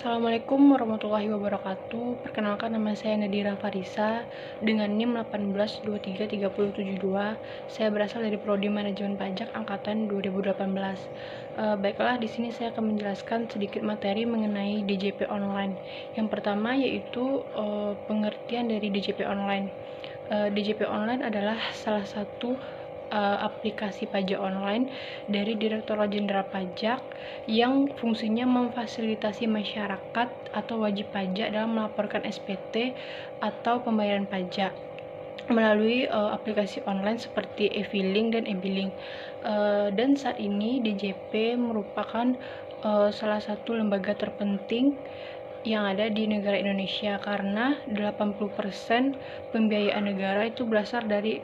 Assalamualaikum warahmatullahi wabarakatuh. Perkenalkan, nama saya Nadira Farisa dengan NIM 18233072. Saya berasal dari Prodi Manajemen Pajak angkatan 2018. Baiklah, di sini saya akan menjelaskan sedikit materi mengenai DJP online. Yang pertama yaitu pengertian dari DJP online. DJP online adalah salah satu aplikasi pajak online dari Direktorat Jenderal Pajak yang fungsinya memfasilitasi masyarakat atau wajib pajak dalam melaporkan SPT atau pembayaran pajak melalui aplikasi online seperti e-filing dan e-billing. Dan saat ini DJP merupakan salah satu lembaga terpenting yang ada di negara Indonesia, karena 80% pembiayaan negara itu berasal dari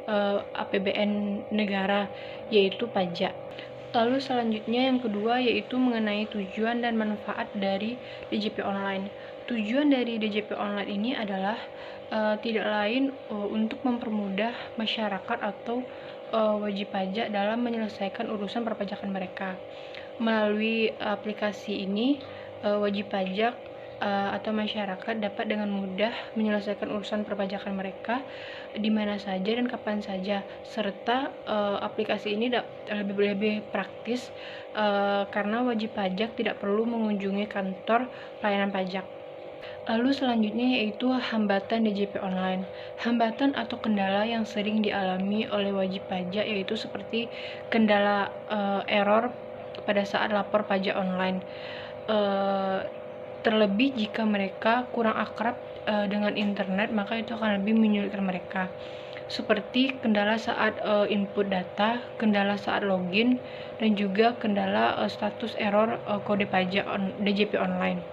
APBN negara, yaitu pajak. Lalu selanjutnya yang kedua yaitu mengenai tujuan dan manfaat dari DJP online. Tujuan dari DJP online ini adalah tidak lain untuk mempermudah masyarakat atau wajib pajak dalam menyelesaikan urusan perpajakan mereka. Melalui aplikasi ini, wajib pajak atau masyarakat dapat dengan mudah menyelesaikan urusan perpajakan mereka di mana saja dan kapan saja, serta aplikasi ini lebih praktis karena wajib pajak tidak perlu mengunjungi kantor pelayanan pajak. Lalu selanjutnya yaitu hambatan DJP online. Hambatan atau kendala yang sering dialami oleh wajib pajak yaitu seperti kendala error pada saat lapor pajak online. Terlebih jika mereka kurang akrab dengan internet, maka itu akan lebih menyulitkan mereka. Seperti kendala saat input data, kendala saat login, dan juga kendala status error kode pajak DJP online.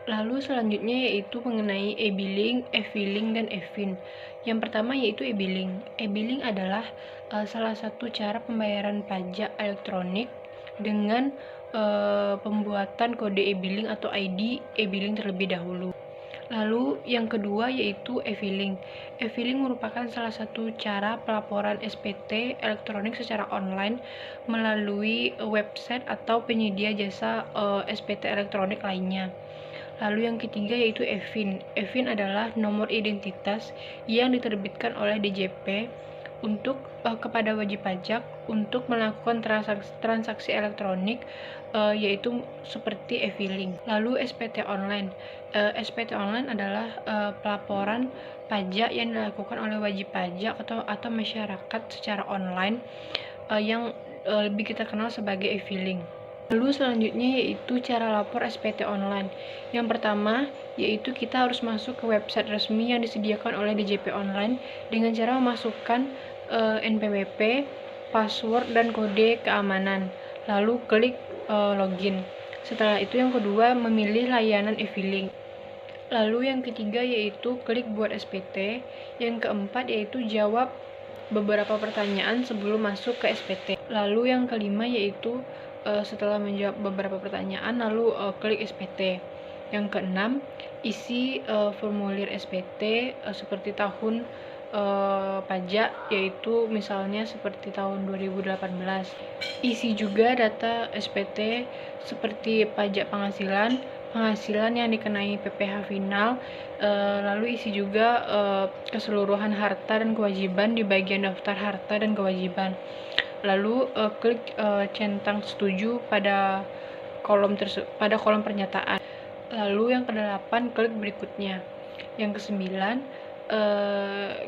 Lalu selanjutnya yaitu mengenai e-billing, e-filing, dan e-fin. Yang pertama yaitu e-billing. E-billing adalah salah satu cara pembayaran pajak elektronik dengan pembuatan kode e-billing atau ID e-billing terlebih dahulu. Lalu yang kedua yaitu e-filing. E-filing merupakan salah satu cara pelaporan SPT elektronik secara online melalui website atau penyedia jasa SPT elektronik lainnya. Lalu yang ketiga yaitu e-fin. E-fin adalah nomor identitas yang diterbitkan oleh DJP untuk kepada wajib pajak untuk melakukan transaksi elektronik yaitu seperti e-filing. Lalu SPT online. SPT online adalah pelaporan pajak yang dilakukan oleh wajib pajak atau masyarakat secara online yang lebih kita kenal sebagai e-filing. Lalu selanjutnya yaitu cara lapor SPT online. Yang pertama yaitu kita harus masuk ke website resmi yang disediakan oleh DJP online dengan cara memasukkan NPWP, password, dan kode keamanan. Lalu klik login. Setelah itu yang kedua memilih layanan e-filing. Lalu yang ketiga yaitu klik buat SPT. Yang keempat yaitu jawab beberapa pertanyaan sebelum masuk ke SPT. Lalu yang kelima yaitu setelah menjawab beberapa pertanyaan lalu klik SPT. Yang keenam, isi formulir SPT seperti tahun pajak, yaitu misalnya seperti tahun 2018. Isi juga data SPT seperti pajak penghasilan yang dikenai PPh final, lalu isi juga keseluruhan harta dan kewajiban di bagian daftar harta dan kewajiban. Lalu klik centang setuju pada kolom pernyataan. Lalu yang kedelapan, klik berikutnya. Yang kesembilan,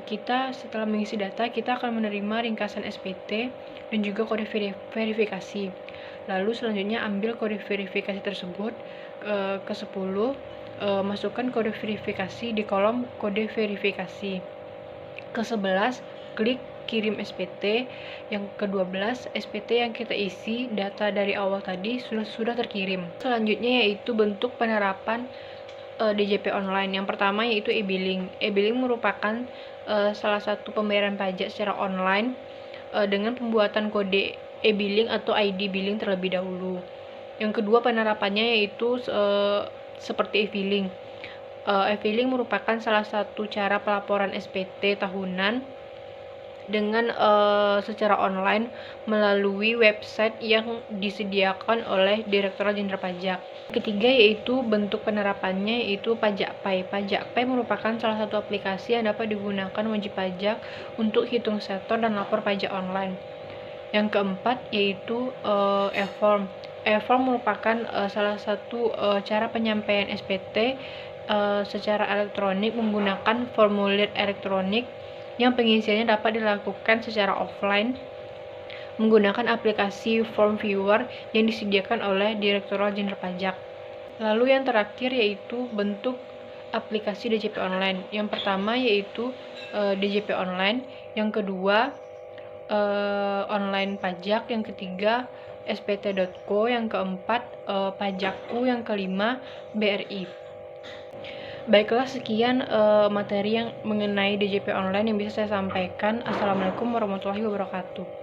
kita setelah mengisi data kita akan menerima ringkasan SPT dan juga kode verifikasi. Lalu selanjutnya ambil kode verifikasi tersebut. Ke-10, masukkan kode verifikasi di kolom kode verifikasi. Ke-11, klik kirim SPT. Yang ke-12, SPT yang kita isi data dari awal tadi sudah terkirim. Selanjutnya yaitu bentuk penerapan DJP online. Yang pertama yaitu e-billing. E-billing merupakan salah satu pembayaran pajak secara online dengan pembuatan kode e-billing atau ID billing terlebih dahulu. Yang kedua penerapannya yaitu seperti e-filing. E-filing merupakan salah satu cara pelaporan SPT tahunan dengan secara online melalui website yang disediakan oleh Direktorat Jenderal Pajak. Ketiga yaitu bentuk penerapannya yaitu PajakPay. PajakPay merupakan salah satu aplikasi yang dapat digunakan wajib pajak untuk hitung setor dan lapor pajak online. Yang keempat yaitu e-form. E-form merupakan salah satu cara penyampaian SPT secara elektronik menggunakan formulir elektronik yang pengisiannya dapat dilakukan secara offline menggunakan aplikasi Form Viewer yang disediakan oleh Direktorat Jenderal Pajak. Lalu yang terakhir yaitu bentuk aplikasi DJP online. Yang pertama yaitu DJP online, yang kedua online pajak, yang ketiga spt.co, yang keempat pajakku, yang kelima BRI. Baiklah, sekian materi yang mengenai DJP online yang bisa saya sampaikan. Assalamualaikum warahmatullahi wabarakatuh.